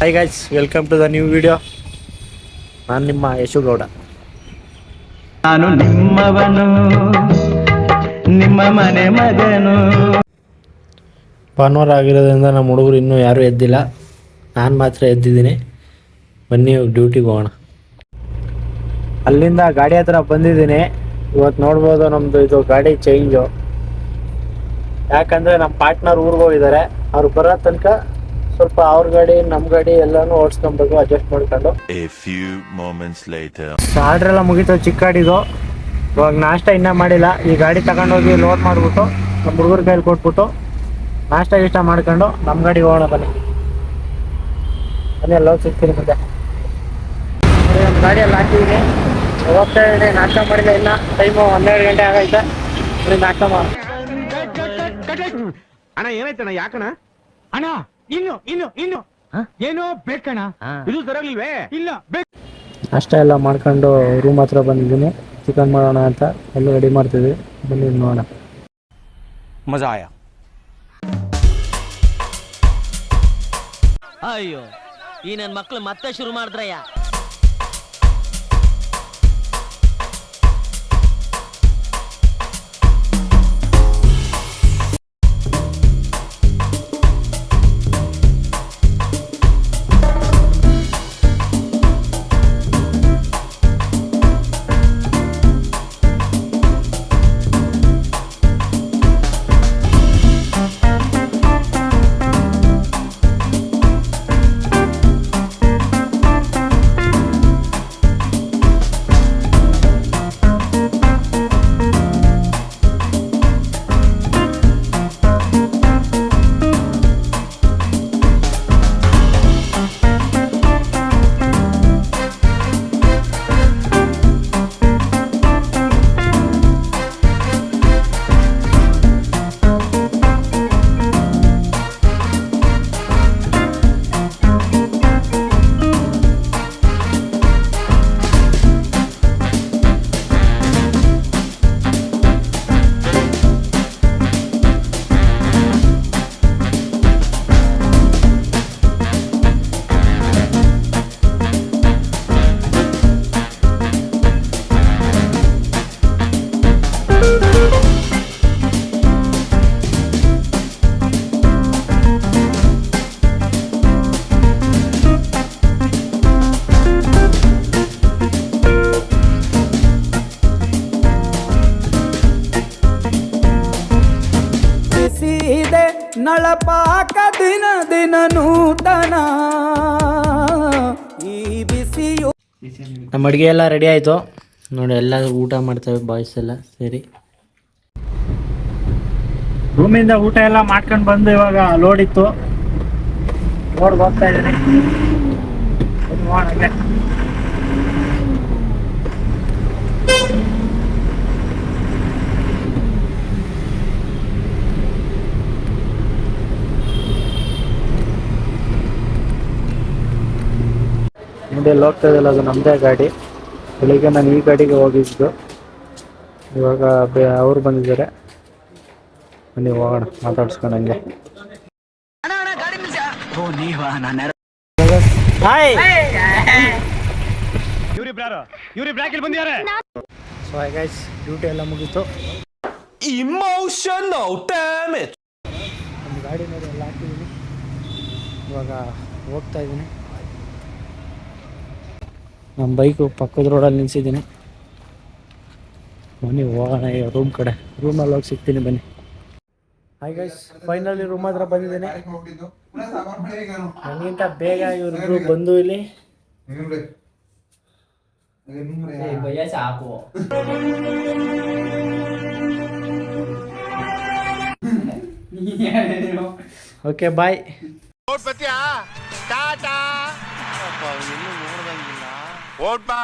Hi guys, welcome to the new video. ನಾನು ನಿಮ್ಮ ಯಶುಗೌಡ. ನಾನು ನಿಮ್ಮವನು, ನಿಮ್ಮ ಮನೆ ಮಗನು. ಭಾನುವಾರ ಆಗಿರೋದ್ರಿಂದ ನಮ್ಮ ಹುಡುಗರು ಇನ್ನೂ ಯಾರೂ ಎದ್ದಿಲ್ಲ. ನಾನು ಮಾತ್ರ ಎದ್ದಿದ್ದೀನಿ. ಬನ್ನಿ ಡ್ಯೂಟಿಗೆ ಹೋಗೋಣ. ಅಲ್ಲಿಂದ ಗಾಡಿ ಹತ್ರ ಬಂದಿದ್ದೀನಿ. ಇವತ್ತು ನೋಡ್ಬೋದು ನಮ್ಮದು ಇದು ಗಾಡಿ ಚೇಂಜು. ಯಾಕಂದರೆ ನಮ್ಮ ಪಾರ್ಟ್ನರ್ ಊರಿಗೆ ಹೋಗಿದ್ದಾರೆ. ಅವ್ರು ಬರೋ ತನಕ ಸ್ವಲ್ಪ ಅವ್ರ ಗಾಡಿ ನಮ್ಮ ಗಾಡಿ ಎಲ್ಲನೂ ಓಡಿಸ್ಕೊಬೇಕು, ಅಡ್ಜಸ್ಟ್ ಮಾಡ್ಕೊಂಡು. ಆರ್ಡ್ರೆಲ್ಲ ಮುಗೀತು ಚಿಕ್ಕ ಗಾಡಿದು. ಇವಾಗ ನಾಷ್ಟ ಇನ್ನೂ ಮಾಡಿಲ್ಲ. ಈ ಗಾಡಿ ತಗೊಂಡೋಗಿ ಲೋಡ್ ಮಾಡಿಬಿಟ್ಟು ನಮ್ಮ ಹುಡುಗರ ಕೈಲಿ ಕೊಟ್ಬಿಟ್ಟು ನಾಷ್ಟ ಗಿಷ್ಟ ಮಾಡ್ಕೊಂಡು ನಮ್ಮ ಗಾಡಿಗೆ ಹೋಗೋಣ. ಬನ್ನಿ ಬನ್ನಿ, ಎಲ್ಲ ಸಿಗ್ತೀನಿ. ಮುಂದೆ ನಮ್ಮ ಗಾಡಿಯಲ್ಲಿ ಹಾಕಿದ್ದೀನಿ, ಹೋಗ್ತಾ ಇದ್ದೀನಿ. ನಾಷ್ಟ ಮಾಡಿಲ್ಲ, ಇಲ್ಲ ಟೈಮು 12 ಗಂಟೆ ಆಗೈತೆ. ನಾಷ್ಟ ಮಾಡಿ ಅಣ್ಣ ಏನಾಯ್ತಣ್ಣ? ಯಾಕಣ್ಣ ಅಣ್ಣ? ಇನ್ನು ಏನೋ ಬೇಕಣ್ಣ. ಇದು ಸರಿಯಾಗಿಲ್ವೇ? ಇಲ್ಲ ನಾಷ್ಟ ಎಲ್ಲ ಮಾಡ್ಕೊಂಡು ರೂಮ್ ಹತ್ರ ಬಂದಿದ್ದೀನಿ. ಚಿಕನ್ ಮಾಡೋಣ ಅಂತ ಎಲ್ಲ ರೆಡಿ ಮಾಡ್ತಿದ್ವಿ. ಬನ್ನಿ ನೋಡೋಣ. ಮಜಾ ಆಯಾ. ಅಯ್ಯೋ, ಈ ನನ್ನ ಮಕ್ಳು ಮತ್ತೆ ಶುರು ಮಾಡಿದ್ರಯ್ಯ. ನಳಪಾಕ ದಿನ ದಿನ ನೂತನ ಈ ಬಿಸಿಯು. ನಮ್ಮ ಅಡುಗೆ ಎಲ್ಲ ರೆಡಿ ಆಯಿತು ನೋಡಿ. ಎಲ್ಲ ಊಟ ಮಾಡ್ತೇವೆ ಬಾಯ್ಸ್ ಎಲ್ಲ ಸೇರಿ. ರೂಮಿಂದ ಊಟ ಎಲ್ಲ ಮಾಡ್ಕೊಂಡು ಬಂದು ಇವಾಗ ಲೋಡ್ ಇತ್ತು, ಲೋಡ್ ಹೋಗ್ತಾ ಇದ್ದೀನಿ. ಮುಂದೆ ಹೋಗ್ತಾ ಇದೆಯಲ್ಲ, ಅದು ನಮ್ಮದೇ ಗಾಡಿ. ಬೆಳಿಗ್ಗೆ ನಾನು ಈ ಗಾಡಿಗೆ ಹೋಗಿದ್ದು, ಇವಾಗ ಅವ್ರು ಬಂದಿದ್ದಾರೆ. ಬನ್ನಿ ಹೋಗೋಣ, ಮಾತಾಡ್ಸ್ಕೊಂಡು ಹಂಗೆ. Hi so hi guys, duty ಎಲ್ಲ ಮುಗೀತು. ನಮ್ಮ ಗಾಡಿ ಮೇಲೆ ಎಲ್ಲ ಹಾಕಿದ್ದೀನಿ. ಇವಾಗ ಹೋಗ್ತಾ ಇದ್ದೀನಿ. ನಮ್ಮ ಬೈಕು ಪಕ್ಕದ ರೋಡಲ್ಲಿ ನಿಲ್ಸಿದ್ದೀನಿ. ಬನ್ನಿ ಹೋಗೋಣ ರೂಮ್ ಕಡೆ. ರೂಮಲ್ಲಿ ಹೋಗಿ ಸಿಗ್ತೀನಿ ಬನ್ನಿ. ಹಾಯ್ ಗೈಸ್, ಫೈನಲಿ ರೂಮ್ ಹತ್ರ ಬಂದಿದ್ದೀನಿ. ನನಗಿಂತ ಬೇಗ ಇವ್ರಿಬ್ರು ಬಂದು ಇಲ್ಲಿ ಓಕೆ ಬಾಯ್. ಓಟ್ ಬಾ